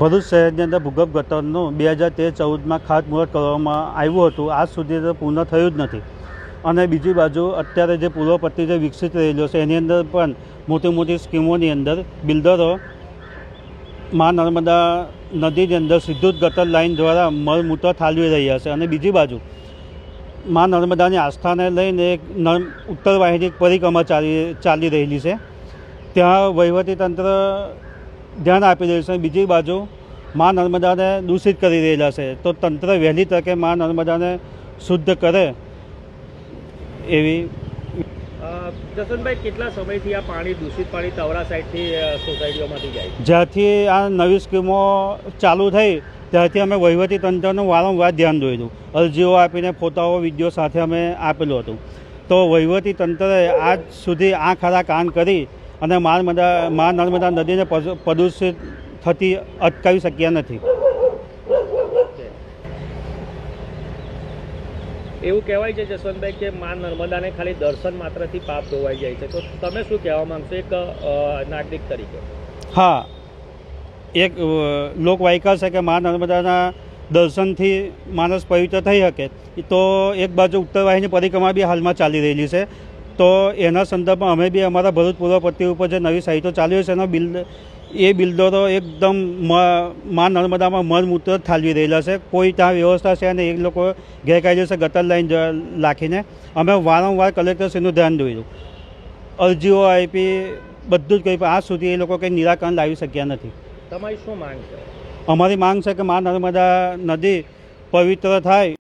ભરૂચ શહેરની અંદર ભૂગર્ભ ગટરનું 2013-14માં ખાતમુહૂર્ત કરવામાં આવ્યું હતું. આજ સુધી તો પૂર્ણ થયું જ નથી. અને બીજી બાજુ અત્યારે જે પૂર્વ પટ્ટી જે વિકસિત રહેલો છે એની અંદર પણ મોટી મોટી સ્કીમોની અંદર બિલ્ડરો મા નર્મદા નદીની અંદર સીધું જ ગટર લાઇન દ્વારા મળમૂત્ર ઠાલવી રહ્યા છે. અને બીજી બાજુ મા નર્મદાની આસ્થાને લઈને એક ઉત્તર વાહિની પરિક્રમા ચાલી રહેલી છે. ત્યાં વહીવટીતંત્ર ધ્યાન આપી રહ્યું છે. બીજી બાજુ મા નર્મદાને દૂષિત કરી રહેલા છે. તો તંત્ર વહેલી તકે મા નર્મદાને શુદ્ધ કરે એવી. જસવંતભાઈ, કેટલા સમયથી આ પાણી દૂષિત પાણી તવરા સાઈડથી સોસાયટીઓમાંથી જાય? જ્યારથી આ નવી સ્કીમો ચાલુ થઈ ત્યારથી અમે વહીવટીતંત્રનું વારંવાર ધ્યાન દોર્યું. અરજીઓ આપીને ફોટાઓ વિડીયો સાથે અમે આપેલું હતું. તો વહીવટીતંત્રએ આજ સુધી આંખ આડા કાન કરી અને મા નર્મદા નદીને પ્રદૂષિત થતી અટકાવી શક્યા નથી. એવું કહેવાય છે જસવંતભાઈ કે મા નર્મદાને ખાલી દર્શન માત્રથી પાપ ધોવાઈ જાય છે, તો તમે શું કહેવા માંગશો એક નાગરિક તરીકે? હા, એક લોકવાયકા છે કે મા નર્મદાના દર્શનથી માણસ પવિત્ર થઈ શકે. તો એક બાજુ ઉત્તર વાહિની પરિક્રમા બી હાલમાં ચાલી રહેલી છે. તો એના સંદર્ભમાં અમે બી અમારા ભરૂચ પૂર્વ પટ્ટી ઉપર જે નવી સાઇટો ચાલી છે એનો બિલ્ડરો એકદમ મા નર્મદામાં મળમૂત્ર ઠાલવી રહેલા છે. કોઈ ત્યાં વ્યવસ્થા છે અને એ લોકો ગેરકાયદેસર ગટર લાઈન રાખીને અમે વારંવાર કલેક્ટરશ્રીનું ધ્યાન દોર્યું, અરજીઓ આપી, બધું જ કહ્યું, આજ સુધી એ લોકો કંઈ નિરાકરણ લાવી શક્યા નથી. તમારી શું માંગ છે? અમારી માંગ છે કે મા નર્મદા નદી પવિત્ર થાય.